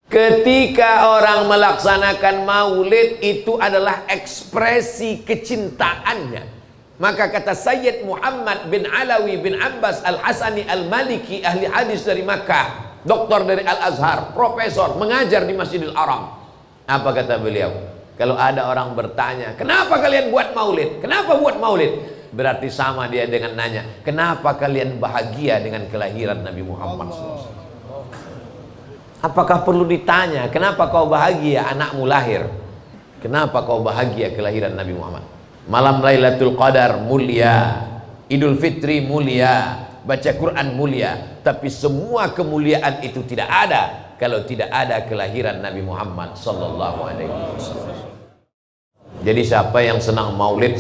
Ketika orang melaksanakan maulid itu adalah ekspresi kecintaannya. Maka kata Sayyid Muhammad bin Alawi bin Abbas Al-Hasani Al-Maliki, ahli hadis dari Makkah, doktor dari Al-Azhar, profesor, mengajar di Masjidil Haram. Apa kata beliau? Kalau ada orang bertanya, kenapa kalian buat maulid? Kenapa buat maulid? Berarti sama dia dengan nanya, kenapa kalian bahagia dengan kelahiran Nabi Muhammad SAW? Apakah perlu ditanya, kenapa kau bahagia anakmu lahir? Kenapa kau bahagia kelahiran Nabi Muhammad? Malam Lailatul Qadar mulia, Idul Fitri mulia, baca Quran mulia. Tapi semua kemuliaan itu tidak ada kalau tidak ada kelahiran Nabi Muhammad sallallahu alaihi wasallam. Jadi siapa yang senang maulid,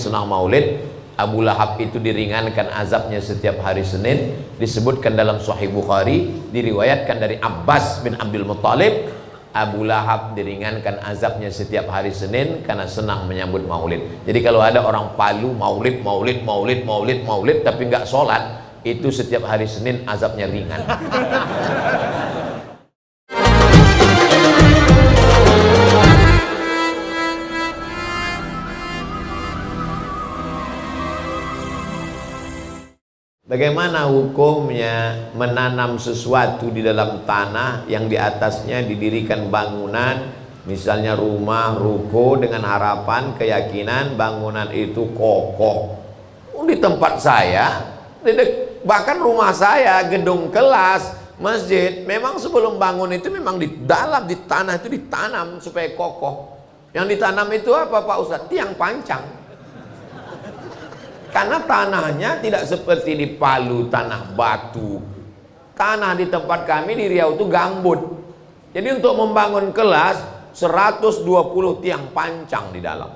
Abu Lahab itu diringankan azabnya setiap hari Senin. Disebutkan dalam Sahih Bukhari, diriwayatkan dari Abbas bin Abdul Muttalib, Abu Lahab diringankan azabnya setiap hari Senin karena senang menyambut maulid. Jadi kalau ada orang Palu maulid tapi nggak sholat, itu setiap hari Senin azabnya ringan. Bagaimana hukumnya menanam sesuatu di dalam tanah yang di atasnya didirikan bangunan, misalnya rumah, ruko, dengan harapan, keyakinan bangunan itu kokoh. Di tempat saya, bahkan rumah saya, gedung kelas, masjid, memang sebelum bangun itu memang di dalam, di tanah itu ditanam supaya kokoh. Yang ditanam itu apa Pak Ustadz? Tiang pancang. Karena tanahnya tidak seperti di Palu, tanah batu. Tanah di tempat kami di Riau itu gambut. Jadi untuk membangun kelas 120 tiang pancang di dalam.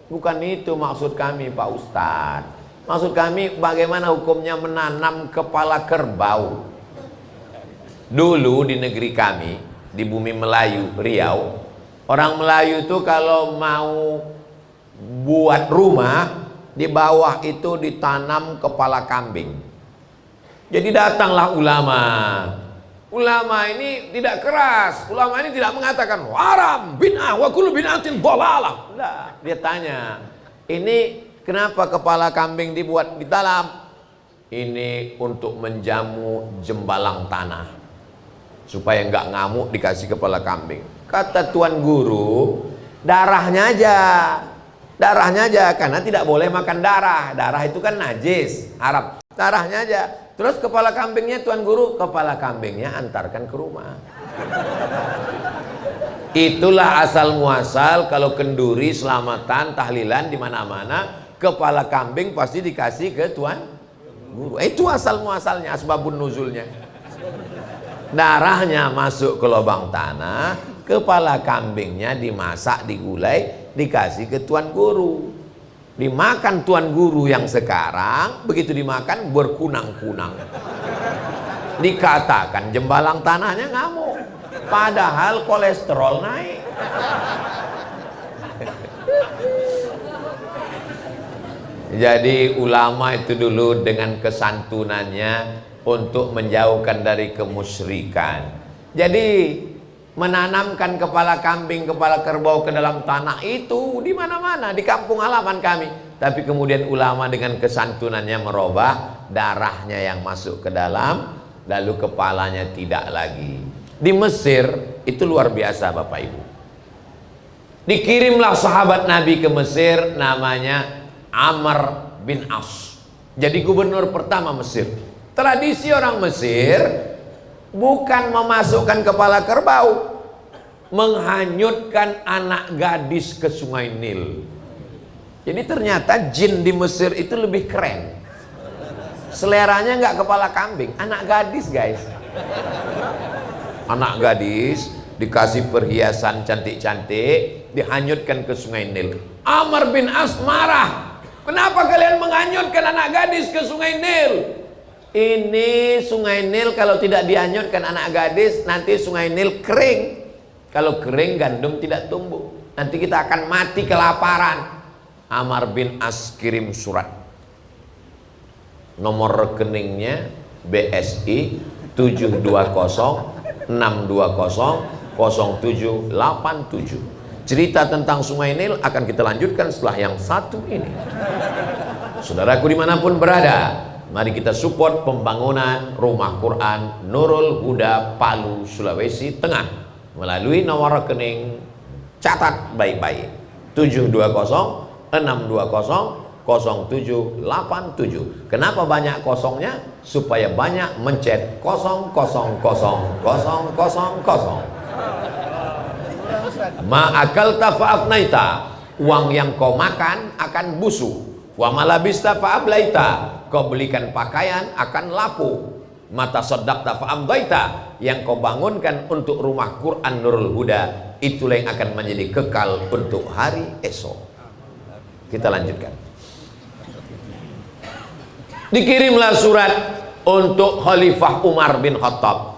Bukan itu maksud kami Pak Ustadz. Maksud kami bagaimana hukumnya menanam kepala kerbau. Dulu di negeri kami, di bumi Melayu, Riau, orang Melayu itu kalau mau buat rumah, di bawah itu ditanam kepala kambing. Jadi datanglah ulama. Ulama ini tidak keras. Ulama ini tidak mengatakan haram, bid'ah, wa kullu bid'atin dhalalah. Nah, dia tanya, ini kenapa kepala kambing dibuat di dalam? Ini untuk menjamu jembalang tanah, supaya nggak ngamuk dikasih kepala kambing. Kata tuan guru, darahnya aja. Darahnya aja, karena tidak boleh makan darah. Darah itu kan najis, haram. Darahnya aja. Terus kepala kambingnya tuan guru, kepala kambingnya antarkan ke rumah. Itulah asal muasal kalau kenduri, selamatan, tahlilan di mana-mana, kepala kambing pasti dikasih ke tuan guru. Itu asal muasalnya, asbabun nuzulnya. Darahnya masuk ke lubang tanah, kepala kambingnya dimasak, digulai, dikasih ke tuan guru. Dimakan tuan guru yang sekarang, begitu dimakan berkunang-kunang. Dikatakan jembalang tanahnya ngamuk, padahal kolesterol naik. Jadi ulama itu dulu dengan kesantunannya untuk menjauhkan dari kemusyrikan. Jadi menanamkan kepala kambing, kepala kerbau ke dalam tanah itu di mana-mana di kampung halaman kami. Tapi kemudian ulama dengan kesantunannya merubah, darahnya yang masuk ke dalam, lalu kepalanya tidak lagi. Di Mesir itu luar biasa Bapak Ibu. Dikirimlah sahabat Nabi ke Mesir, namanya Amr bin As. Jadi gubernur pertama Mesir. Tradisi orang Mesir bukan memasukkan kepala kerbau, menghanyutkan anak gadis ke sungai Nil. Jadi ternyata jin di Mesir itu lebih keren. Seleranya nggak kepala kambing, anak gadis guys. Anak gadis dikasih perhiasan cantik-cantik, dihanyutkan ke sungai Nil. Amr bin As marah. Kenapa kalian menghanyutkan anak gadis ke sungai Nil? Ini sungai Nil kalau tidak dihanyutkan anak gadis, nanti sungai Nil kering. Kalau kering gandum tidak tumbuh. Nanti kita akan mati kelaparan. Amr bin As kirim surat. Nomor rekeningnya BSI 720 620 0787. Cerita tentang Sungai Nil akan kita lanjutkan setelah yang satu ini. Saudaraku dimanapun berada, mari kita support pembangunan Rumah Quran Nurul Huda Palu, Sulawesi Tengah melalui nomor rekening, catat baik-baik, 720-620-0787. Kenapa banyak kosongnya? Supaya banyak mencet 0000000. Ma'akalta fa'afnaita, uang yang kau makan akan busuk. Wa malabista fa'ablaita, kau belikan pakaian akan lapu. Mata saddaqta fa'amdaita, yang kau bangunkan untuk Rumah Quran Nurul Huda, itulah yang akan menjadi kekal untuk hari esok. Kita lanjutkan. Dikirimlah surat untuk Khalifah Umar bin Khattab.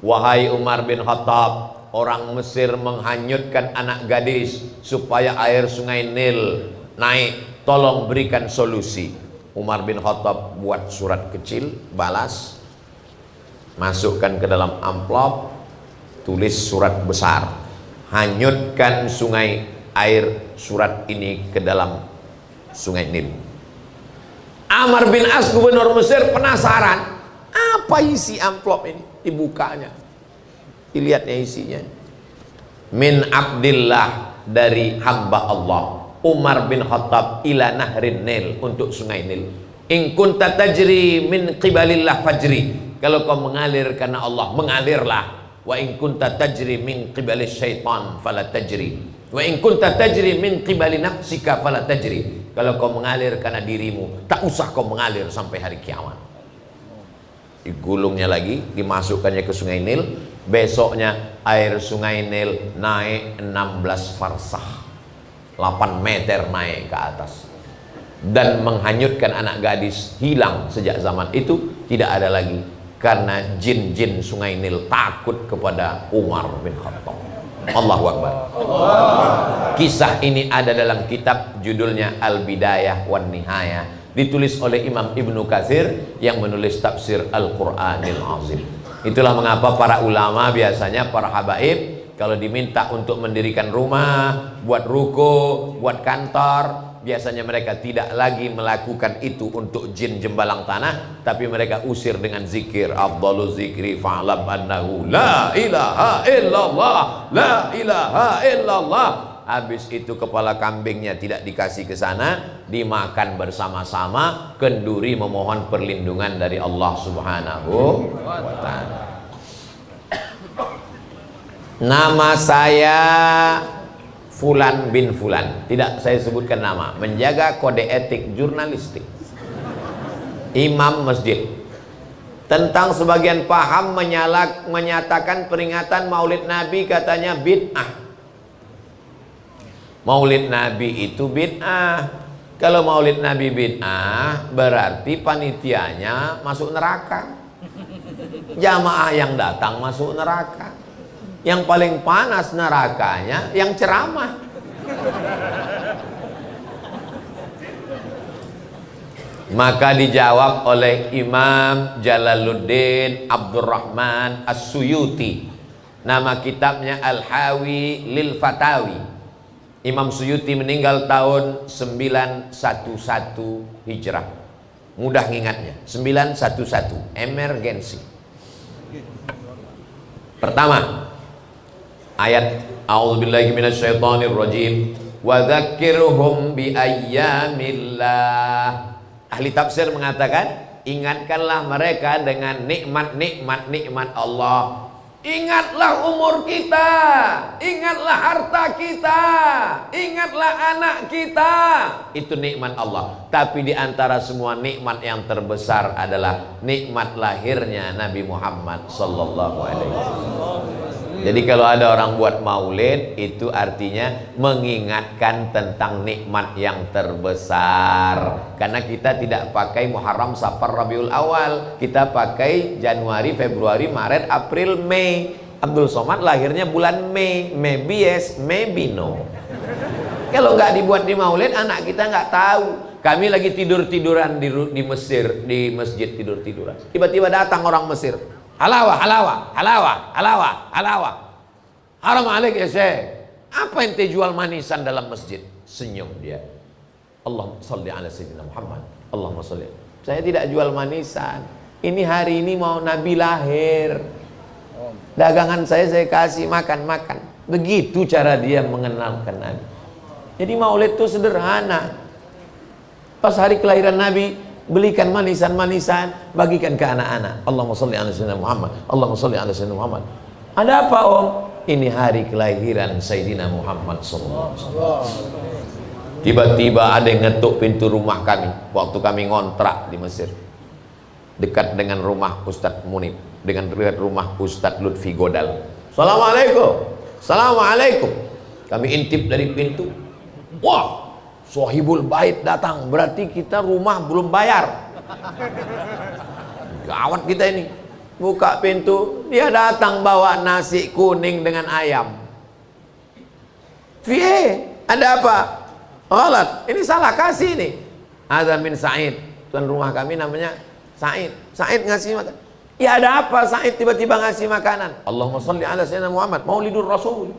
Wahai Umar bin Khattab, orang Mesir menghanyutkan anak gadis supaya air Sungai Nil naik, tolong berikan solusi. Umar bin Khattab buat surat kecil, balas, masukkan ke dalam amplop, tulis surat besar, hanyutkan sungai, air surat ini ke dalam Sungai Nil. Amr bin As, gubernur Mesir, penasaran, apa isi amplop ini? Dibukanya, dilihatnya isinya. Min Abdillah, dari hamba Allah, Umar bin Khattab, ila nahrin Nil, untuk Sungai Nil. In kunta tajri min qibalillah fajri, kalau kau mengalir karena Allah, mengalirlah. Wa in kunta tajri min qibalis syaitan fala tajri, wa in kunta tajri min qibali nafsika fala tajri, kalau kau mengalir karena dirimu, tak usah kau mengalir sampai hari kiamat. Digulungnya lagi, dimasukkannya ke Sungai Nil. Besoknya air Sungai Nil naik 16 farsah, 8 meter naik ke atas, dan menghanyutkan anak gadis. Hilang sejak zaman itu, tidak ada lagi, karena jin-jin Sungai Nil takut kepada Umar bin Khattab. Allahu Akbar. Kisah ini ada dalam kitab judulnya Al-Bidayah wan Nihayah, ditulis oleh Imam Ibnu Katsir yang menulis tafsir Al-Qur'anil Azim. Itulah mengapa para ulama biasanya, para habaib, kalau diminta untuk mendirikan rumah, buat ruko, buat kantor, biasanya mereka tidak lagi melakukan itu untuk jin jembalang tanah, tapi mereka usir dengan zikir. Afdhalu zikri fa'lam annahu la ilaha illallah, la ilaha illallah. Habis itu kepala kambingnya tidak dikasih ke sana, dimakan bersama-sama, kenduri memohon perlindungan dari Allah Subhanahu wa ta'ala. Nama saya Fulan bin Fulan, tidak saya sebutkan nama, menjaga kode etik jurnalistik, imam masjid. Tentang sebagian paham menyatakan peringatan Maulid Nabi katanya bid'ah. Maulid Nabi itu bid'ah. Kalau Maulid Nabi bid'ah, berarti panitianya masuk neraka, jamaah yang datang masuk neraka. Yang paling panas nerakanya yang ceramah. Maka dijawab oleh Imam Jalaluddin Abdurrahman As-Suyuti, nama kitabnya Al-Hawi Lil Fatawi. Imam Suyuti meninggal tahun 911 Hijrah. Mudah ngingatnya, 911, emergensi. Pertama, ayat a'udzubillahi minasyaitonirrajim, wa dzakkirhum bi ayyamillah. Ahli tafsir mengatakan, ingatkanlah mereka dengan nikmat Allah. Ingatlah umur kita, ingatlah harta kita, ingatlah anak kita. Itu nikmat Allah. Tapi di antara semua nikmat yang terbesar adalah nikmat lahirnya Nabi Muhammad sallallahu alaihi wasallam. Jadi kalau ada orang buat maulid, itu artinya mengingatkan tentang nikmat yang terbesar. Karena kita tidak pakai Muharram, Safar, Rabiul Awal, kita pakai Januari, Februari, Maret, April, Mei. Abdul Somad lahirnya bulan Mei. Maybe yes, maybe no. Kalau nggak dibuat di maulid, anak kita nggak tahu. Kami lagi tidur-tiduran di Mesir, di masjid tidur-tiduran. Tiba-tiba datang orang Mesir. Halawa, halawa, halawa, halawa, halawa. Haram alaik ya Syekh. Apa ente jual manisan dalam masjid? Senyum dia. Allahumma sholli ala sayyidina Muhammad. Allahumma sholli. Saya tidak jual manisan. Ini hari ini mau Nabi lahir. Dagangan saya kasih makan-makan. Begitu cara dia mengenalkan Nabi. Jadi maulid itu sederhana. Pas hari kelahiran Nabi, belikan manisan-manisan, bagikan ke anak-anak. Allahumma sholli ala sayyidina Muhammad. Allahumma sholli ala sayyidina Muhammad. Ada apa Om? Ini hari kelahiran Sayyidina Muhammad sallallahu alaihi wasallam. Tiba-tiba ada yang ngetuk pintu rumah kami waktu kami ngontrak di Mesir, dekat dengan rumah Ustadz Munib, dengan dekat rumah Ustadz Lutfi Godal. Assalamualaikum. Assalamualaikum. Kami intip dari pintu. Wah, Sohibul Bait datang. Berarti kita rumah belum bayar. Gawat kita ini. Buka pintu, dia datang bawa nasi kuning dengan ayam. Fie, ada apa? Ghalat, ini salah kasih nih. Ada min Said, tuan rumah kami namanya Said. Said ngasih makan. Ya ada apa Said tiba-tiba ngasih makanan? Allahumma sholli ala sayyidina Muhammad, Maulidur Rasul.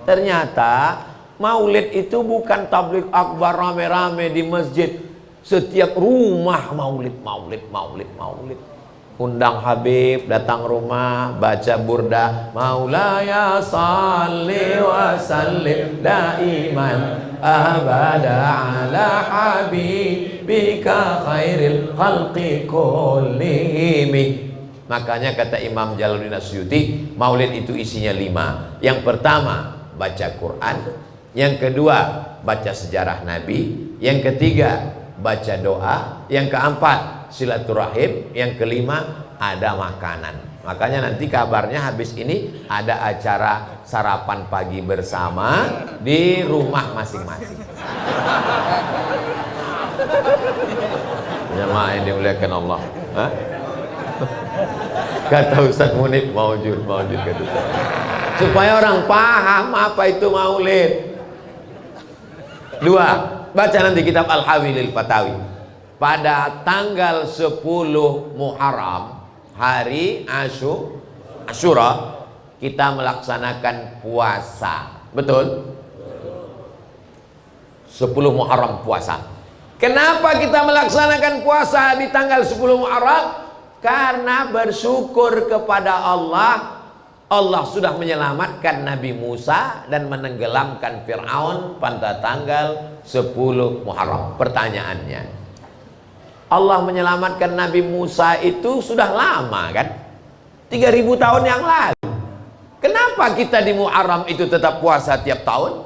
Ternyata maulid itu bukan tabligh akbar rame-rame di masjid. Setiap rumah maulid. Undang Habib datang rumah, baca burda, Maulaya salli wa sallim daiman abada ala habibika khairil khalqi kullihim. Makanya kata Imam Jalaluddin Asyuti, maulid itu isinya 5. Yang pertama baca Quran, yang kedua baca sejarah Nabi, yang ketiga baca doa, yang keempat silaturahim, yang kelima ada makanan. Makanya nanti kabarnya habis ini ada acara sarapan pagi bersama di rumah masing-masing. Jemaah yang dimuliakan Allah. Hah? Kata Ustaz Munib, maujud kata. Supaya orang paham apa itu maulid. 2, baca nanti kitab Al-Hawi lil Fatawi. Pada tanggal 10 Muharram, hari Asyura, kita melaksanakan puasa. Betul? 10 Muharram puasa. Kenapa kita melaksanakan puasa di tanggal 10 Muharram? Karena bersyukur kepada Allah. Allah sudah menyelamatkan Nabi Musa dan menenggelamkan Fir'aun pada tanggal 10 Muharram. Pertanyaannya, Allah menyelamatkan Nabi Musa itu sudah lama kan? 3000 tahun yang lalu. Kenapa kita di Muharram itu tetap puasa tiap tahun?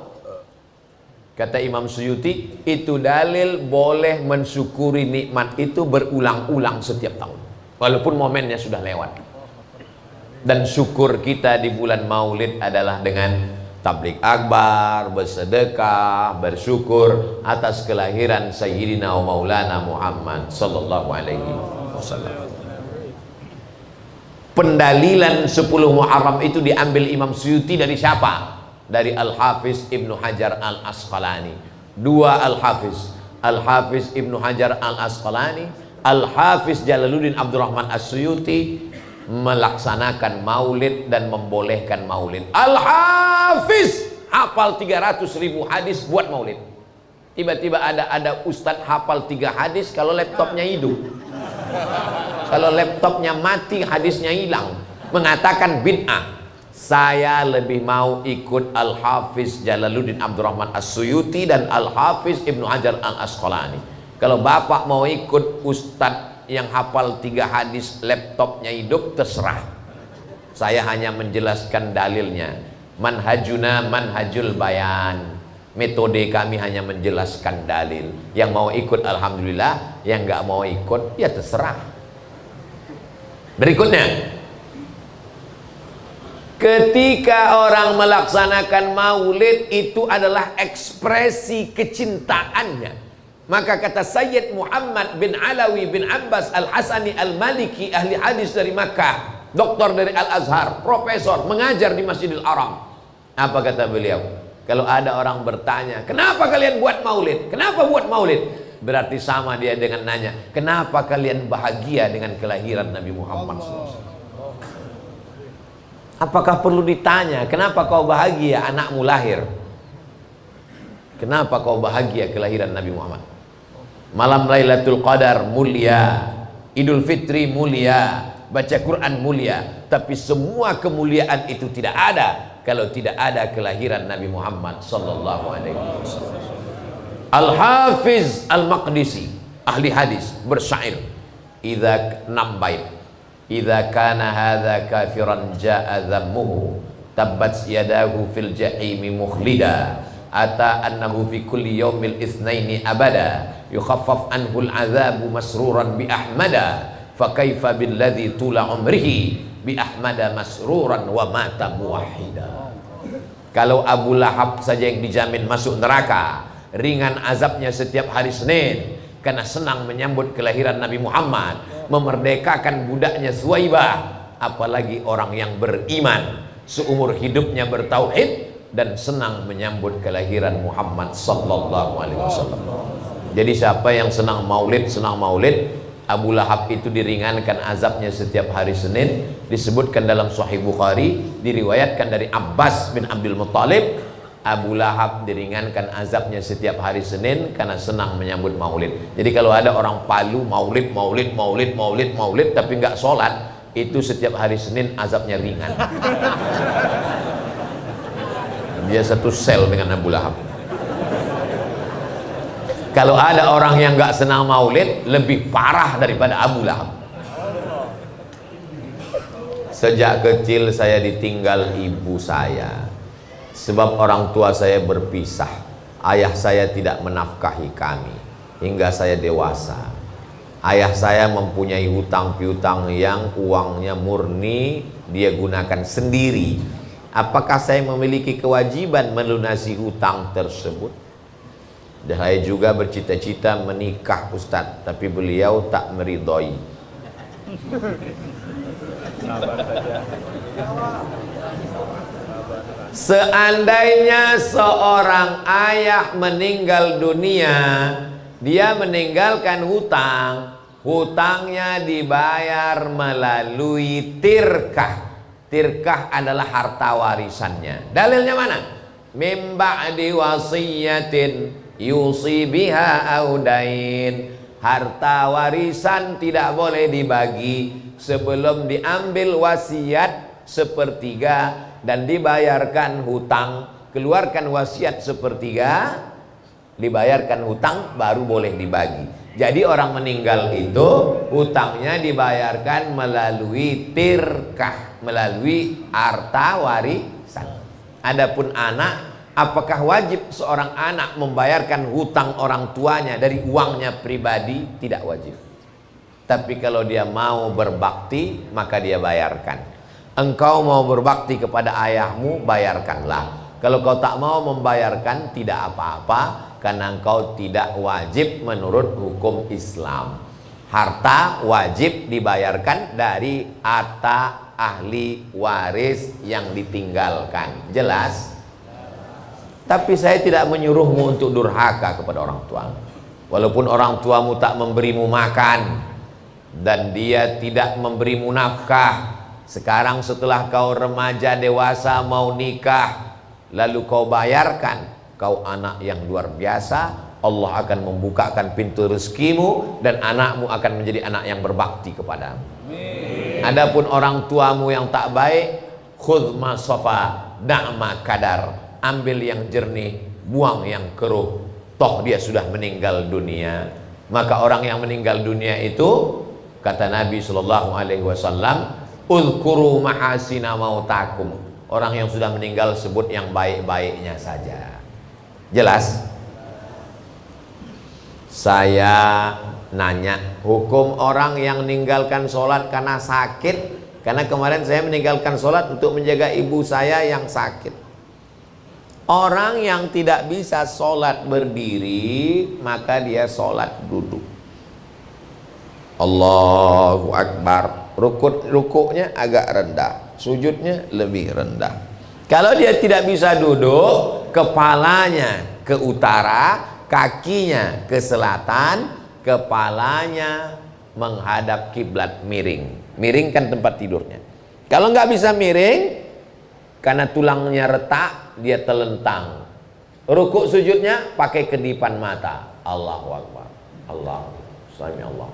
Kata Imam Suyuti, itu dalil boleh mensyukuri nikmat itu berulang-ulang setiap tahun, walaupun momennya sudah lewat. Dan syukur kita di bulan Maulid adalah dengan tabligh akbar, bersedekah, bersyukur atas kelahiran Sayyidina wa Maulana Muhammad sallallahu alaihi wasallam. Pendalilan 10 Muharram itu diambil Imam Suyuti dari siapa? Dari Al-Hafiz Ibnu Hajar Al-Asqalani. 2 Al-Hafiz, Al-Hafiz Ibnu Hajar Al-Asqalani, Al-Hafiz Jalaluddin Abdurrahman As-Suyuti melaksanakan maulid dan membolehkan maulid. Al-Hafiz hafal 300.000 hadis buat maulid. Tiba-tiba ada ustadz hafal 3 hadis kalau laptopnya hidup. Kalau laptopnya mati hadisnya hilang, mengatakan bid'ah. Saya lebih mau ikut Al-Hafiz Jalaluddin Abdurrahman As-Suyuti dan Al-Hafiz Ibnu Hajar Al-Asqalani. Kalau bapak mau ikut ustadz yang hafal 3 hadis laptopnya hidup, terserah. Saya hanya menjelaskan dalilnya. Manhajuna manhajul bayan. Metode kami hanya menjelaskan dalil. Yang mau ikut alhamdulillah, yang nggak mau ikut ya terserah. Berikutnya, ketika orang melaksanakan maulid itu adalah ekspresi kecintaannya. Maka kata Sayyid Muhammad bin Alawi bin Abbas Al-Hasani Al-Maliki, ahli hadis dari Makkah, doktor dari Al-Azhar, profesor, mengajar di Masjidil Haram. Apa kata beliau? Kalau ada orang bertanya, kenapa kalian buat maulid? Kenapa buat maulid? Berarti sama dia dengan nanya, kenapa kalian bahagia dengan kelahiran Nabi Muhammad SAW? Apakah perlu ditanya, kenapa kau bahagia anakmu lahir? Kenapa kau bahagia kelahiran Nabi Muhammad? Malam Lailatul Qadar mulia, Idul Fitri mulia, baca Quran mulia, tapi semua kemuliaan itu tidak ada kalau tidak ada kelahiran Nabi Muhammad sallallahu alaihi wasallam. Al-Hafiz Al-Maqdisi, ahli hadis, bersyair, idza 6 bait. Idza kana hadza kafiran jaa dhammuhu tabbat yadahu fil jahimi mukhlida ata annahu fi kulli yaumil itsnaini abada yukhaffaf anhu al-'adzabu masruran bi ahmada fa kaifa billadzi tula umrihi bi ahmada masruran wa mata muwahhida. Kalau Abu Lahab saja yang dijamin masuk neraka, ringan azabnya setiap hari Senin karena senang menyambut kelahiran Nabi Muhammad, memerdekakan budaknya Suwaibah, apalagi orang yang beriman seumur hidupnya bertauhid dan senang menyambut kelahiran Muhammad sallallahu alaihi wasallam. Jadi siapa yang senang maulid, Abu Lahab itu diringankan azabnya setiap hari Senin. Disebutkan dalam Sahih Bukhari, diriwayatkan dari Abbas bin Abdul Muttalib, Abu Lahab diringankan azabnya setiap hari Senin karena senang menyambut maulid. Jadi kalau ada orang Palu maulid tapi nggak sholat, itu setiap hari Senin azabnya ringan. Dia satu sel dengan Abu Lahab. Kalau ada orang yang nggak senang maulid, lebih parah daripada Abu Lahab. Sejak kecil saya ditinggal ibu saya, sebab orang tua saya berpisah. Ayah saya tidak menafkahi kami hingga saya dewasa. Ayah saya mempunyai hutang piutang yang uangnya murni dia gunakan sendiri. Apakah saya memiliki kewajiban melunasi hutang tersebut? Dan saya juga bercita-cita menikah Ustadz, tapi beliau tak meridhoi. Seandainya seorang ayah meninggal dunia, dia meninggalkan hutang, hutangnya dibayar melalui tirkah. Tirkah adalah harta warisannya. Dalilnya mana? Mim ba'di wasiyatin yusi biha audain. Harta warisan tidak boleh dibagi sebelum diambil wasiat sepertiga dan dibayarkan hutang. Keluarkan wasiat sepertiga, dibayarkan hutang, baru boleh dibagi. Jadi orang meninggal itu hutangnya dibayarkan melalui tirkah, melalui harta warisan. Adapun anak, apakah wajib seorang anak membayarkan hutang orang tuanya dari uangnya pribadi? Tidak wajib. Tapi kalau dia mau berbakti, maka dia bayarkan. Engkau mau berbakti kepada ayahmu, bayarkanlah. Kalau kau tak mau membayarkan, tidak apa-apa, karena engkau tidak wajib menurut hukum Islam. Harta wajib dibayarkan dari harta ahli waris yang ditinggalkan. Jelas? Tapi saya tidak menyuruhmu untuk durhaka kepada orang tua. Walaupun orang tuamu tak memberimu makan dan dia tidak memberimu nafkah, sekarang setelah kau remaja dewasa mau nikah, lalu kau bayarkan, kau anak yang luar biasa, Allah akan membukakan pintu rezekimu dan anakmu akan menjadi anak yang berbakti kepadamu. Adapun orang tuamu yang tak baik, khudh ma safa da'ma kadar, ambil yang jernih, buang yang keruh, toh dia sudah meninggal dunia. Maka orang yang meninggal dunia itu, kata Nabi SAW, uzkuru mahasina mautakum. Orang yang sudah meninggal sebut yang baik-baiknya saja. Jelas? Saya nanya, hukum orang yang meninggalkan sholat karena sakit. Karena kemarin saya meninggalkan sholat untuk menjaga ibu saya yang sakit. Orang yang tidak bisa sholat berdiri, maka dia sholat duduk. Allahu Akbar. Rukuknya agak rendah, sujudnya lebih rendah. Kalau dia tidak bisa duduk, kepalanya ke utara, kakinya ke selatan, kepalanya menghadap kiblat, miring. Miringkan tempat tidurnya. Kalau nggak bisa miring, Karena tulangnya retak, dia telentang. Rukuk sujudnya pakai kedipan mata. Allahu Akbar. Allah. Sami Allah.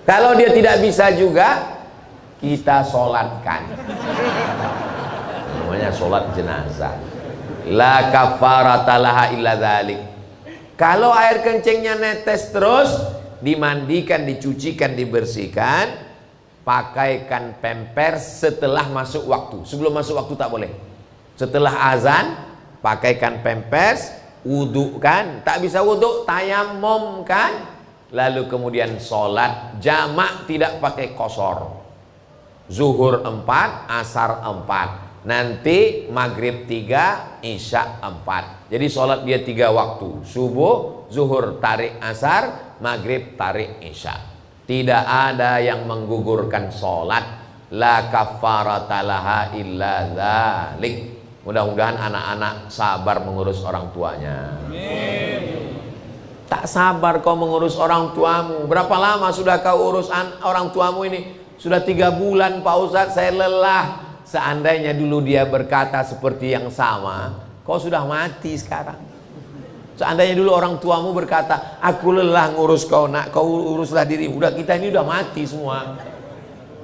Kalau dia tidak bisa juga, kita sholatkan. Namanya sholat jenazah. La kafarata laha illa dzalik. Kalau air kencingnya netes terus, dimandikan, dicucikan, dibersihkan, pakaikan pampers setelah masuk waktu. Sebelum masuk waktu tak boleh. Setelah azan, pakaikan pampers, wudhu kan, tak bisa wudhu, tayamum kan, lalu kemudian sholat jamak, tidak pakai qashar. Zuhur 4, asar 4, nanti maghrib 3, isya 4. Jadi sholat dia 3 waktu, subuh, zuhur, tarik asar, maghrib, tarik isya. Tidak ada yang menggugurkan sholat. La kafarata laha illa dzalik. Mudah-mudahan anak-anak sabar mengurus orang tuanya. Amin. Tak sabar kau mengurus orang tuamu. Berapa lama sudah kau urus orang tuamu ini? Sudah 3 bulan Pak Ustadz, saya lelah. Seandainya dulu dia berkata seperti yang sama, kau sudah mati sekarang. Seandainya dulu orang tuamu berkata, aku lelah ngurus kau nak, kau uruslah dirimu. Udah, kita ini udah mati semua.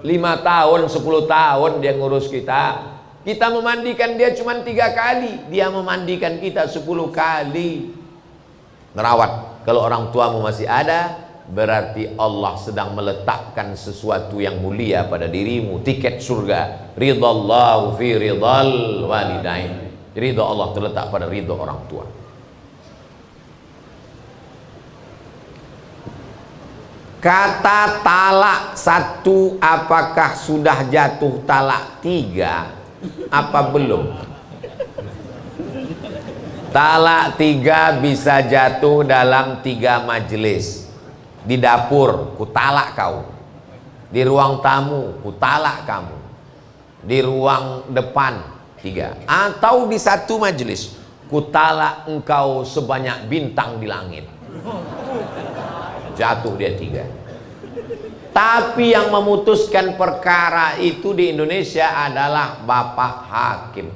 5 tahun, 10 tahun dia ngurus kita. Kita memandikan dia cuma 3 kali, dia memandikan kita 10 kali. Merawat. Kalau orang tuamu masih ada, berarti Allah sedang meletakkan sesuatu yang mulia pada dirimu. Tiket surga. Ridallahu fi ridal walidain. Ridha Allah terletak pada ridha orang tua. Kata talak 1, apakah sudah jatuh talak 3 apa belum? Talak 3 bisa jatuh dalam 3 majelis. Di dapur, ku talak kau. Di ruang tamu, ku talak kamu. Di ruang depan, 3. Atau di 1 majelis, ku talak engkau sebanyak bintang di langit. Jatuh dia 3. Tapi yang memutuskan perkara itu di Indonesia adalah bapak hakim.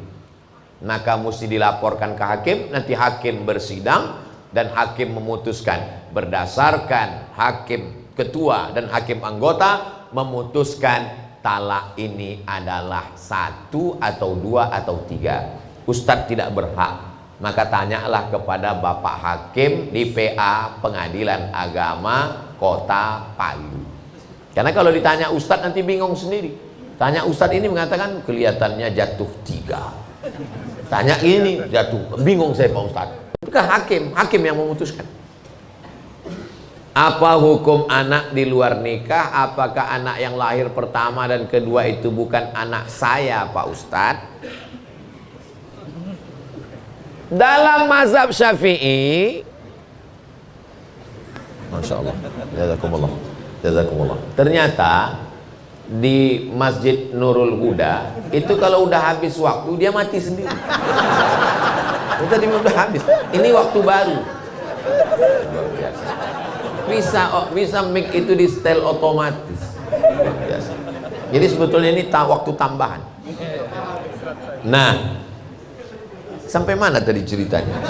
Maka mesti dilaporkan ke hakim, nanti hakim bersidang dan hakim memutuskan berdasarkan hakim ketua dan hakim anggota memutuskan talak ini adalah 1 atau 2 atau 3. Ustadz tidak berhak. Maka tanyalah kepada bapak hakim di PA Pengadilan Agama Kota Palu. Karena kalau ditanya ustadz nanti bingung sendiri. Tanya ustadz ini mengatakan kelihatannya jatuh 3. Tanya ini jatuh, bingung saya Pak Ustadz. Itu kan hakim yang memutuskan. Apa hukum anak di luar nikah? Apakah anak yang lahir pertama dan kedua itu bukan anak saya Pak Ustadz? Dalam mazhab Syafi'i, Masya Allah, jazakumullah, jazakumullah. Ternyata di Masjid Nurul Huda itu kalau udah habis waktu dia mati sendiri. Itu tadi udah habis. Ini waktu baru. Luar biasa. Bisa mic itu di setel otomatis. Luar biasa. Jadi sebetulnya ini waktu tambahan. Nah, sampai mana tadi ceritanya?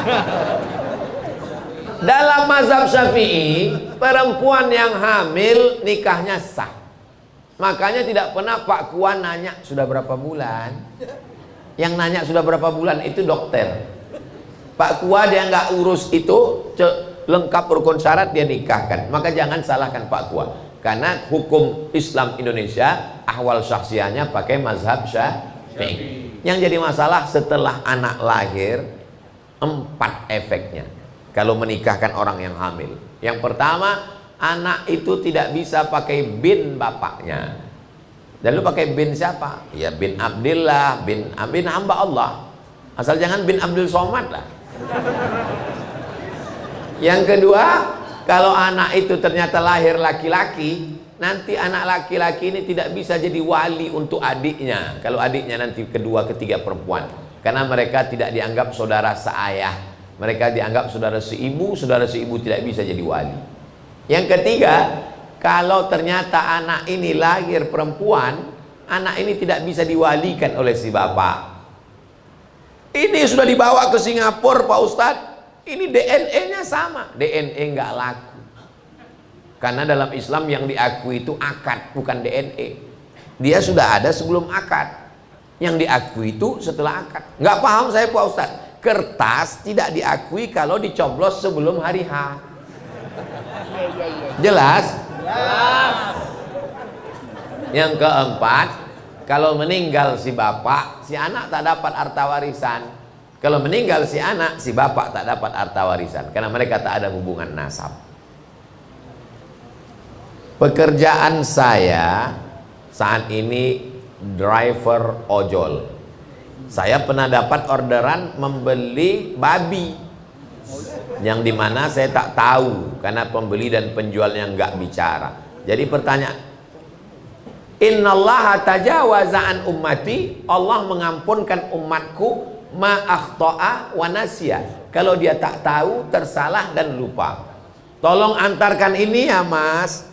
Dalam mazhab Syafi'i, perempuan yang hamil nikahnya sah. Makanya tidak pernah Pak Kua nanya sudah berapa bulan. Yang nanya sudah berapa bulan itu dokter. Pak Kua dia nggak urus itu, lengkap rukun syarat dia nikahkan. Maka jangan salahkan Pak Kua. Karena hukum Islam Indonesia ahwal syakhsiahnya pakai mazhab Syafi'i. Yang jadi masalah setelah anak lahir 4 efeknya kalau menikahkan orang yang hamil. Yang pertama, anak itu tidak bisa pakai bin bapaknya. Dan lu pakai bin siapa? Ya bin Abdillah, bin hamba Allah. Asal jangan bin Abdul Somad lah. Yang kedua, kalau anak itu ternyata lahir laki-laki, nanti anak laki-laki ini tidak bisa jadi wali untuk adiknya. Kalau adiknya nanti kedua, ketiga perempuan. Karena mereka tidak dianggap saudara seayah. Mereka dianggap saudara seibu tidak bisa jadi wali. Yang ketiga, kalau ternyata anak ini lahir perempuan, anak ini tidak bisa diwalikan oleh si bapak. Ini sudah dibawa ke Singapura Pak Ustadz, ini DNA-nya sama, DNA nggak laku. Karena dalam Islam yang diakui itu akad, bukan DNA. Dia sudah ada sebelum akad, yang diakui itu setelah akad. Nggak paham saya Pak Ustadz, kertas tidak diakui kalau dicoblos sebelum hari H. Jelas? Yang keempat, kalau meninggal si bapak, si anak tak dapat harta warisan. Kalau meninggal si anak, si bapak tak dapat harta warisan, karena mereka tak ada hubungan nasab. Pekerjaan saya saat ini driver ojol. Saya pernah dapat orderan membeli babi, yang dimana saya tak tahu karena pembeli dan penjualnya nggak bicara. Jadi pertanyaan, Innallaha tajawaza an ummati, Allah mengampunkan umatku ma akhta'a wa nasya, kalau dia tak tahu, tersalah dan lupa. Tolong antarkan ini ya Mas.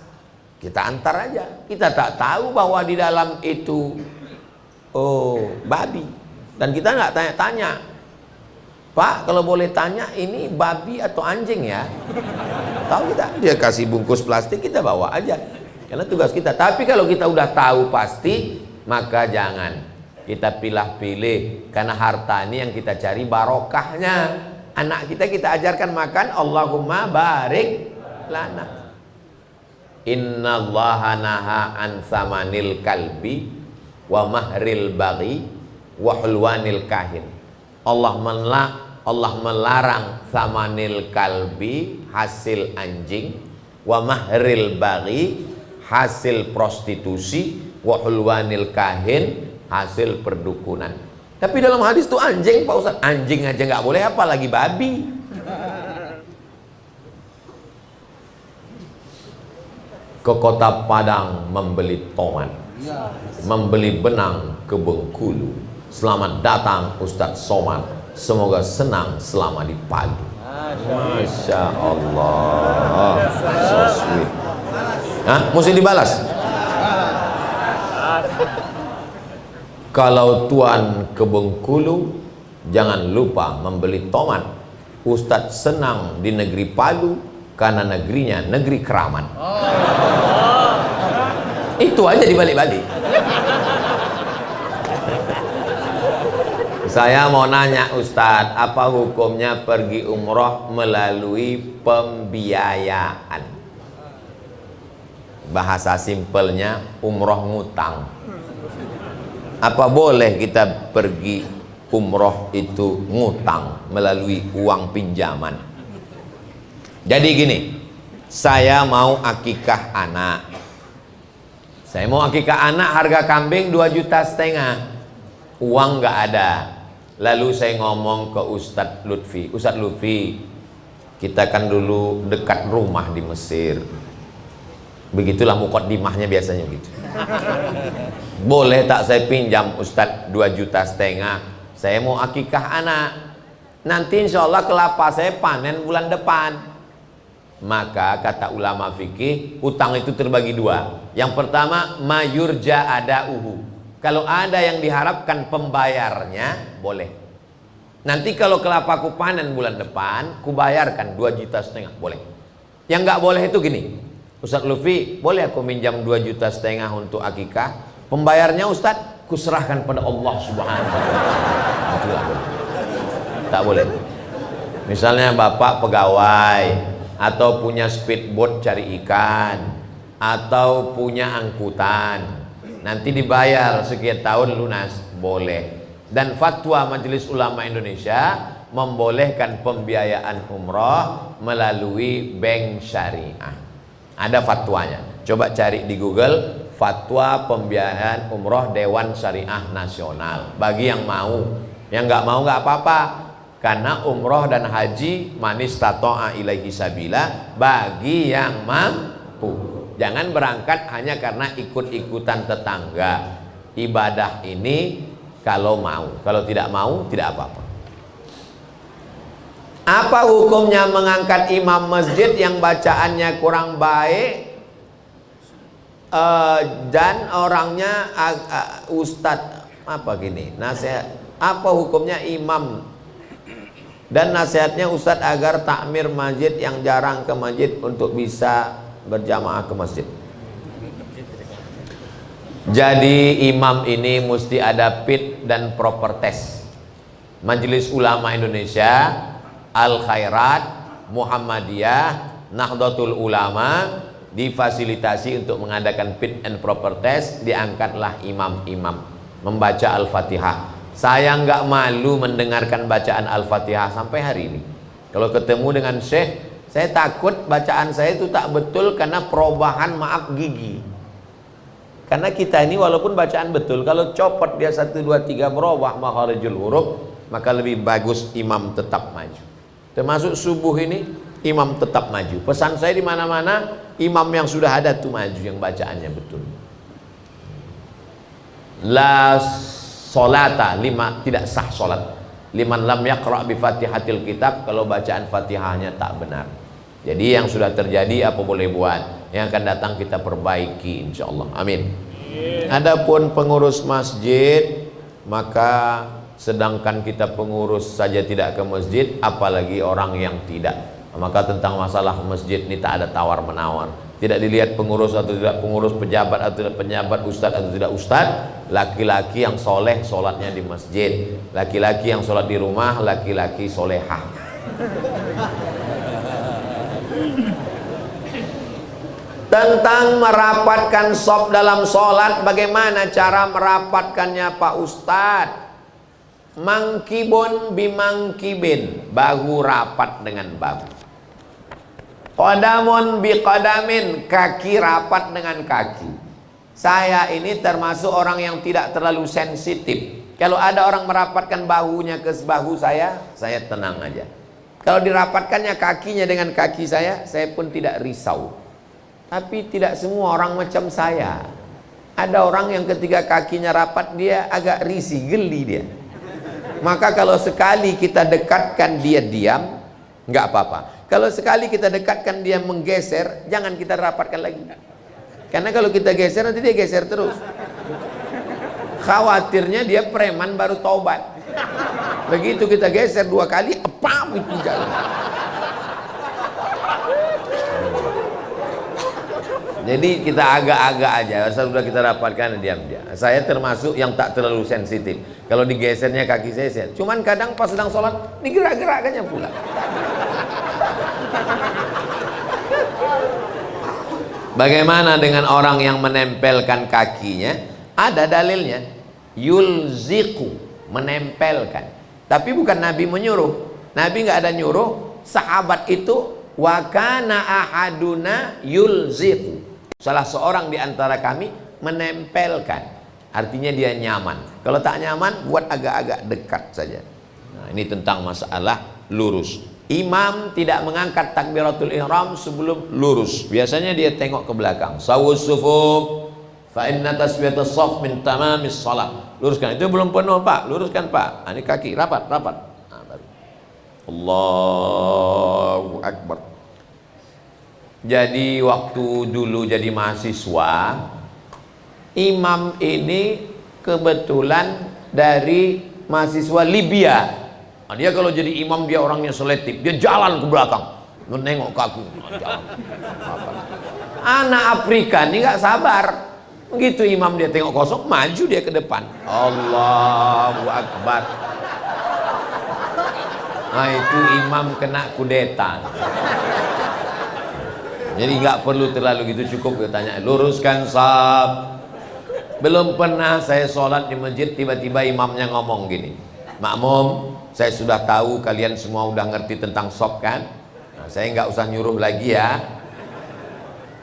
Kita antar aja. Kita tak tahu bahwa di dalam itu babi, dan kita nggak tanya-tanya. Pak, kalau boleh tanya, ini babi atau anjing ya? Tahu kita, dia kasih bungkus plastik, kita bawa aja. Karena tugas kita. Tapi kalau kita udah tahu pasti, maka jangan kita pilih-pilih, karena harta ini yang kita cari barokahnya. Anak kita ajarkan makan Allahumma barik lana. Innallaha naha an samanil kalbi wa mahril baghi wa hulwanil kahin. Allah melarang samanil kalbi, hasil anjing, wa mahril baghi, hasil prostitusi, wa hulwanil kahin, hasil perdukunan. Tapi dalam hadis itu anjing Pak Ustaz, anjing aja nggak boleh, apalagi babi. Ke kota Padang membeli tomat, membeli benang ke Bengkulu. Selamat datang Ustadz Somad, semoga senang selama di Palu. Masya Allah, so sweet. Hah? Mesti dibalas. Kalau tuan ke Bengkulu, jangan lupa membeli tomat. Ustadz senang di negeri Palu karena negerinya negeri keramat. Itu aja dibalik-balik. Saya mau nanya Ustadz, apa hukumnya pergi umroh melalui pembiayaan? Bahasa simpelnya umroh ngutang. Apa boleh kita pergi umroh itu ngutang melalui uang pinjaman? Jadi gini, saya mau akikah anak. Saya mau akikah anak, harga kambing 2,5 juta. Uang nggak ada. Lalu saya ngomong ke Ustadz Lutfi, Ustadz Lutfi, kita kan dulu dekat rumah di Mesir. Begitulah mukaddimahnya biasanya gitu. Boleh tak saya pinjam Ustadz 2,5 juta? Saya mau akikah anak. Nanti insya Allah kelapa saya panen bulan depan. Maka kata ulama fikih, utang itu terbagi dua. Yang pertama, mayurja ada uhu. Kalau ada yang diharapkan pembayarnya, boleh. Nanti kalau kelapa ku panen bulan depan, ku bayarkan 2,5 juta, boleh. Yang nggak boleh itu gini, Ustadz Lutfi, boleh aku minjam 2,5 juta untuk akikah? Pembayarnya Ustadz, ku serahkan pada Allah Subhanahu wa Ta'ala. Tak boleh. Misalnya bapak pegawai, atau punya speedboat cari ikan, atau punya angkutan, nanti dibayar sekian tahun lunas, boleh. Dan fatwa Majelis Ulama Indonesia membolehkan pembiayaan umroh melalui bank syariah. Ada fatwanya, coba cari di Google, fatwa pembiayaan umroh Dewan Syariah Nasional. Bagi yang mau, yang nggak mau nggak apa-apa. Karena umroh dan haji manis tato'a ilaihi sabila, bagi yang mampu. Jangan berangkat hanya karena ikut-ikutan tetangga. Ibadah ini kalau mau, kalau tidak mau tidak apa-apa. Apa hukumnya mengangkat imam masjid yang bacaannya kurang baik? Dan orangnya ustadz apa gini, nasihat apa hukumnya imam dan nasihatnya ustadz agar takmir masjid yang jarang ke masjid untuk bisa berjamaah ke masjid. Jadi imam ini mesti ada fit dan proper test. Majelis Ulama Indonesia, Al Khairat, Muhammadiyah, Nahdlatul Ulama difasilitasi untuk mengadakan fit and proper test. Diangkatlah imam-imam membaca Al-Fatihah. Saya nggak malu mendengarkan bacaan Al-Fatihah sampai hari ini. Kalau ketemu dengan syekh, saya takut bacaan saya itu tak betul karena perubahan maaf gigi. Karena kita ini walaupun bacaan betul, kalau copot dia 1, 2, 3 berubah makharijul huruf, maka lebih bagus imam tetap maju. Termasuk subuh ini imam tetap maju. Pesan saya di mana-mana, imam yang sudah ada tuh maju, yang bacaannya betul. La solata, tidak sah solat liman lam yaqra bi fatihatil kitab, kalau bacaan fatihahnya tak benar. Jadi yang sudah terjadi apa boleh buat, yang akan datang kita perbaiki insyaallah. Amin. Adapun pengurus masjid, maka sedangkan kita pengurus saja tidak ke masjid, apalagi orang yang tidak. Maka tentang masalah masjid ini tak ada tawar menawar. Tidak dilihat pengurus atau tidak pengurus, pejabat atau tidak pejabat, ustadz atau tidak ustadz. Laki-laki yang soleh sholatnya di masjid, laki-laki yang sholat di rumah, laki-laki solehah. Tentang merapatkan shop dalam sholat, bagaimana cara merapatkannya Pak Ustadz? Mangkibun bimangkibin, bahu rapat dengan bahu. Qadamun biqadamin, kaki rapat dengan kaki. Saya ini termasuk orang yang tidak terlalu sensitif. Kalau ada orang merapatkan bahunya ke bahu saya tenang aja. Kalau dirapatkannya kakinya dengan kaki saya pun tidak risau. Tapi tidak semua orang macam saya. Ada orang yang ketika kakinya rapat dia agak risih, geli dia. Maka kalau sekali kita dekatkan dia diam, nggak apa-apa. Kalau sekali kita dekatkan dia menggeser, jangan kita rapatkan lagi. Karena kalau kita geser nanti dia geser terus. Khawatirnya dia preman baru taubat. Begitu kita geser 2 kali, apa itu jalan. Jadi kita agak-agak aja, asal sudah kita rapatkan diam dia. Saya termasuk yang tak terlalu sensitif. Kalau digesernya kaki saya, cuman kadang pas sedang sholat digerak-gerakkannya pula. Bagaimana dengan orang yang menempelkan kakinya? Ada dalilnya, yulziku, menempelkan. Tapi bukan Nabi menyuruh. Nabi nggak ada nyuruh. Sahabat itu wakana ahaduna yulziku. Salah seorang di antara kami menempelkan. Artinya dia nyaman. Kalau tak nyaman, buat agak-agak dekat saja. Nah, ini tentang masalah lurus. Imam tidak mengangkat takbiratul ihram sebelum lurus. Biasanya dia tengok ke belakang. Sawus sufuf fa inna taswiyatus shaf min tamamis shalah. Luruskan. Itu belum penuh, Pak. Luruskan, Pak. Ini kaki rapat. Nah, baru. Allahu akbar. Jadi waktu dulu jadi mahasiswa, imam ini kebetulan dari mahasiswa Libya. Nah, dia kalau jadi imam dia orangnya selektif, dia jalan ke belakang, menengok kaki. Anak Afrika ini nggak sabar, begitu imam dia tengok kosong, maju dia ke depan. Allahu Akbar. Nah itu imam kena kudeta. Jadi nggak perlu terlalu gitu, cukup bertanya luruskan saf. Belum pernah saya sholat di masjid tiba-tiba imamnya ngomong gini, makmum, saya sudah tahu kalian semua udah ngerti tentang saf kan? Nah, saya nggak usah nyuruh lagi ya.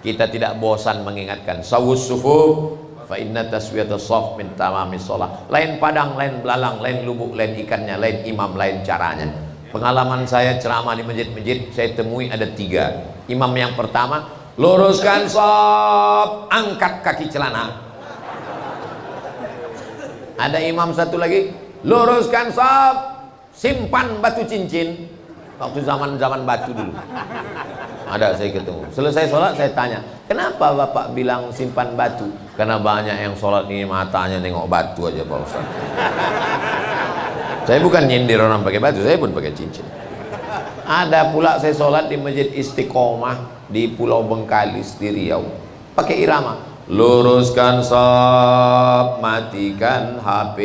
Kita tidak bosan mengingatkan sawus sufuf fa inna taswiyatus shaf min tamamis shalah. Lain padang, lain belalang, lain lubuk, lain ikannya, lain imam, lain caranya. Pengalaman saya ceramah di masjid-masjid, saya temui ada 3. Imam yang pertama, luruskan shaf, angkat kaki celana. Ada imam satu lagi, luruskan shaf, simpan batu cincin. waktu zaman batu dulu. Ada saya ketemu. Selesai sholat saya tanya, kenapa bapak bilang simpan batu? Karena banyak yang sholat ini matanya nengok batu aja Pak Ustaz. Saya bukan nyindir orang pakai batu, saya pun pakai cincin. Ada pula saya sholat di Masjid Istiqomah di Pulau Bengkalis di Riau, pakai irama. Luruskan shaf, matikan HP.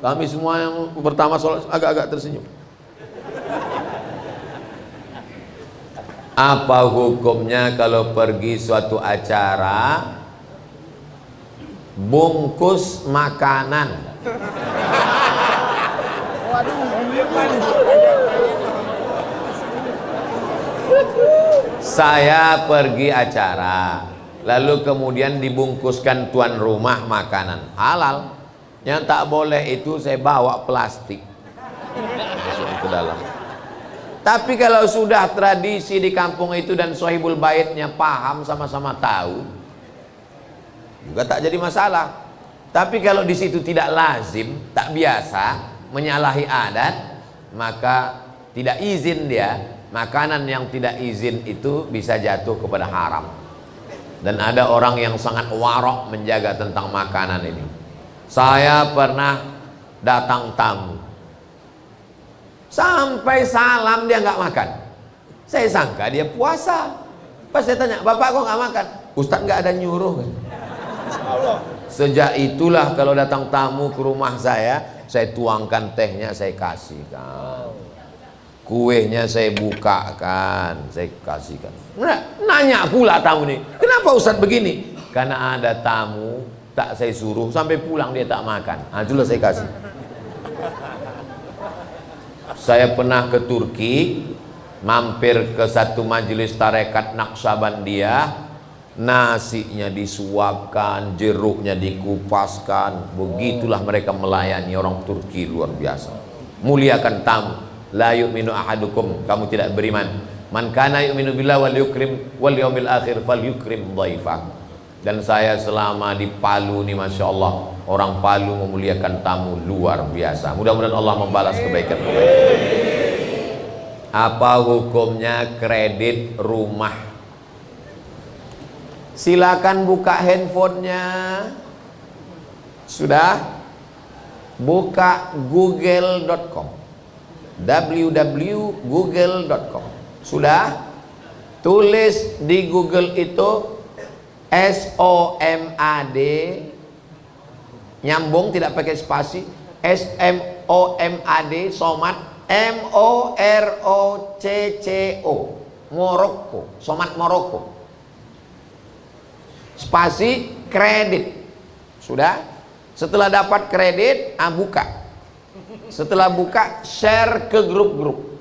Kami semua yang pertama sholat agak-agak tersenyum. Apa hukumnya kalau pergi suatu acara bungkus makanan? Saya pergi acara, lalu kemudian dibungkuskan tuan rumah makanan halal. Yang tak boleh itu saya bawa plastik masuk ke dalam. Tapi kalau sudah tradisi di kampung itu dan sahibul baitnya paham, sama-sama tahu, juga tak jadi masalah. Tapi kalau di situ tidak lazim, tak biasa, menyalahi adat, maka tidak izin dia. Makanan yang tidak izin itu bisa jatuh kepada haram. Dan ada orang yang sangat warok menjaga tentang makanan ini. Saya pernah datang tamu, sampai salam dia nggak makan. Saya sangka dia puasa. Pas saya tanya, bapak kok nggak makan? Ustadz nggak ada nyuruh. Sejak itulah kalau datang tamu ke rumah saya tuangkan tehnya, saya kasihkan. Kuenya saya bukakan, saya kasihkan. Nanya pula tamu nih, kenapa Ustadz begini? Karena ada tamu tak saya suruh sampai pulang dia tak makan. Itulah saya kasih. Saya pernah ke Turki, mampir ke satu majelis tarekat Naqsabandiyah, nasinya disuapkan, jeruknya dikupaskan. Begitulah mereka melayani orang Turki, luar biasa. Muliakan tamu. La yu'minu ahadukum, kamu tidak beriman. Man kana yu'minu billahi wal yawmil akhir falyukrim dhaifah. Dan saya selama di Palu nih, Masya Allah, orang Palu memuliakan tamu luar biasa. Mudah-mudahan Allah membalas kebaikan-kebaikan. Apa hukumnya kredit rumah? Silakan buka handphonenya. Sudah? Buka google.com, www.google.com. Sudah? Tulis di Google itu SOMAD, nyambung tidak pakai spasi, SMOMAD, somat, MOROCCO, Moroko, somat Moroko, spasi kredit. Sudah? Setelah dapat kredit, buka. Setelah buka, share ke grup-grup.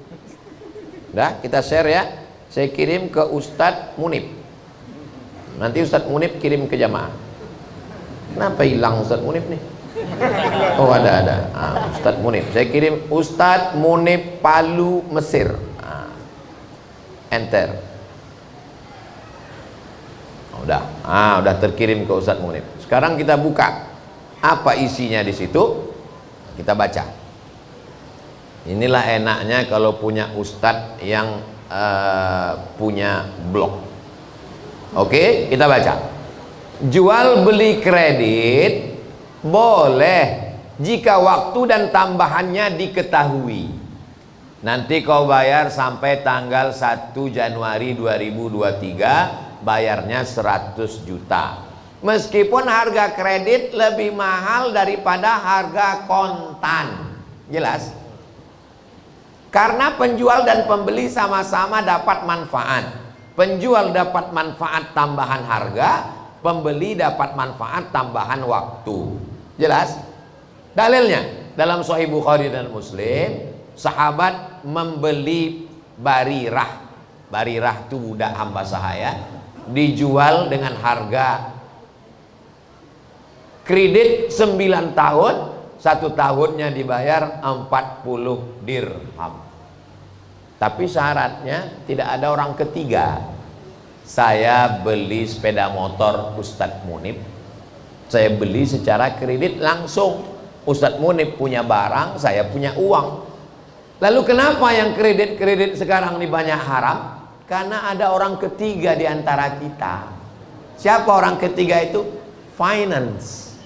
Udah, kita share ya. Saya kirim ke Ustadz Munib. Nanti Ustadz Munib kirim ke jamaah. Kenapa hilang Ustadz Munib nih? Oh, ada. Ustadz Munib. Saya kirim Ustadz Munib Palu Mesir. Enter. Udah terkirim ke Ustadz Munib. Sekarang kita buka. Apa isinya di situ? Kita baca. Inilah enaknya kalau punya Ustadz yang punya blog. Oke, kita baca. Jual beli kredit boleh jika waktu dan tambahannya diketahui. Nanti kau bayar sampai tanggal 1 Januari 2023, bayarnya 100 juta. Meskipun harga kredit lebih mahal daripada harga kontan. Jelas? Karena penjual dan pembeli sama-sama dapat manfaat. Penjual dapat manfaat tambahan harga, pembeli dapat manfaat tambahan waktu. Jelas? Dalilnya dalam Sahih Bukhari dan Muslim, sahabat membeli Barirah. Barirah itu budak hamba sahaya, dijual dengan harga kredit 9 tahun, 1 tahunnya dibayar 40 dirham. Tapi syaratnya tidak ada orang ketiga. Saya beli sepeda motor Ustadz Munib, saya beli secara kredit langsung. Ustadz Munib punya barang, saya punya uang. Lalu kenapa yang kredit-kredit sekarang ini banyak haram? Karena ada orang ketiga di antara kita. Siapa orang ketiga itu? Finance.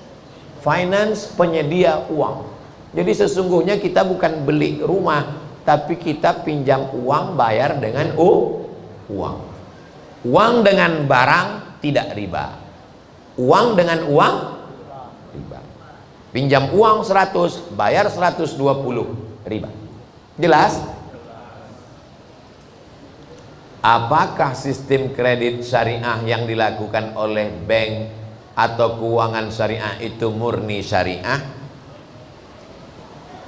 Finance, penyedia uang. Jadi sesungguhnya kita bukan beli rumah, tapi kita pinjam uang, bayar dengan uang. Uang dengan barang tidak riba. Uang dengan uang riba. Pinjam uang 100, bayar 120, riba. Jelas? Apakah sistem kredit syariah yang dilakukan oleh bank atau keuangan syariah itu murni syariah?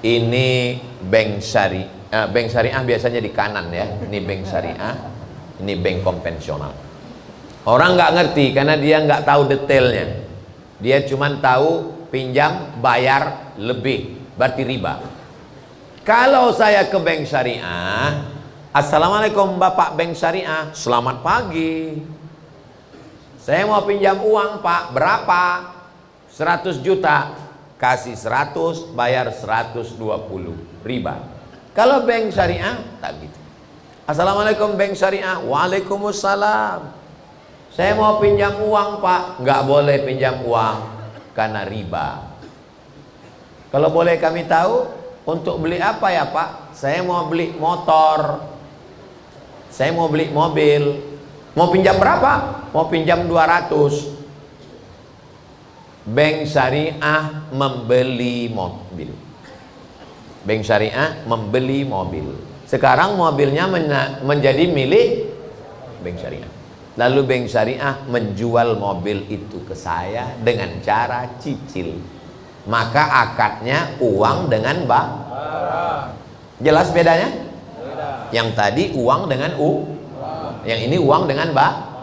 Ini bank syariah. Bank syariah biasanya di kanan ya. Ini bank syariah, ini bank konvensional. Orang nggak ngerti karena dia nggak tahu detailnya. Dia cuma tahu pinjam bayar lebih, berarti riba. Kalau saya ke bank syariah, assalamualaikum Bapak bank syariah, selamat pagi. Saya mau pinjam uang Pak, berapa? 100 juta. Kasih 100, bayar 120, riba. Kalau bank syariah, tak gitu. Assalamualaikum bank syariah, waalaikumsalam. Saya mau pinjam uang Pak, nggak boleh pinjam uang karena riba. Kalau boleh kami tahu, untuk beli apa ya Pak? Saya mau beli motor, saya mau beli mobil. Mau pinjam berapa? Mau pinjam 200. Bank syariah membeli mobil. Bank syariah membeli mobil. Sekarang mobilnya menjadi milik bank syariah. Lalu bank syariah menjual mobil itu ke saya dengan cara cicil. Maka akadnya uang dengan bank. Jelas bedanya? Yang tadi uang dengan yang ini uang dengan bank.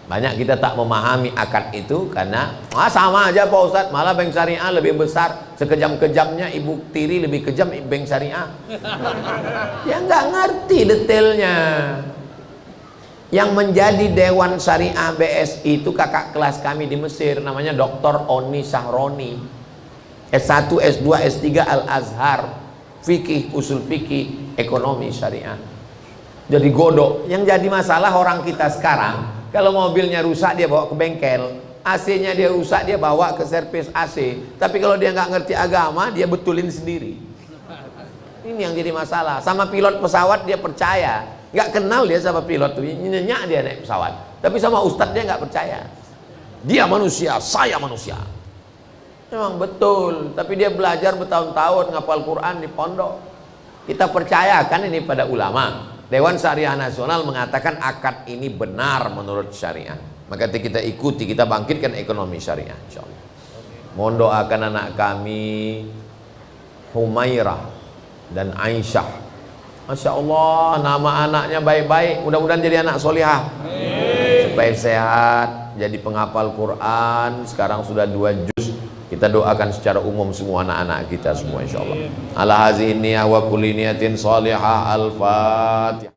Banyak kita tak memahami akad itu karena sama aja Pak Ustadz, malah bank syariah lebih besar, sekejam-kejamnya ibu tiri lebih kejam bank syariah. Ya nggak ngerti detailnya. Yang menjadi Dewan Syariah BSI itu kakak kelas kami di Mesir, namanya Dr. Oni Sahroni, S1, S2, S3 Al-Azhar, fikih, usul fikih, ekonomi syariah. Jadi godok. Yang jadi masalah orang kita sekarang, kalau mobilnya rusak dia bawa ke bengkel, AC-nya dia rusak dia bawa ke servis AC. Tapi kalau dia nggak ngerti agama, dia betulin sendiri. Ini yang jadi masalah. Sama pilot pesawat dia percaya. Nggak kenal dia sama pilot tuh, nyenyak dia naik pesawat. Tapi sama ustadz dia nggak percaya. Dia manusia, saya manusia. Memang betul, tapi dia belajar bertahun-tahun ngapal Quran di pondok. Kita percayakan ini pada ulama. Dewan Syariah Nasional mengatakan akad ini benar menurut syariah. Maka kita ikuti, kita bangkitkan ekonomi syariah, insyaallah. Mohon doakan anak kami Humairah dan Aisyah. Masya Allah, nama anaknya baik-baik, mudah-mudahan jadi anak solihah, supaya sehat, jadi penghafal Quran. Sekarang sudah 2 juz. Kita doakan secara umum semua anak-anak kita semua, insya Allah. Ala hazihi niyah wa kulli niyatin solihah. Al-Fatihah.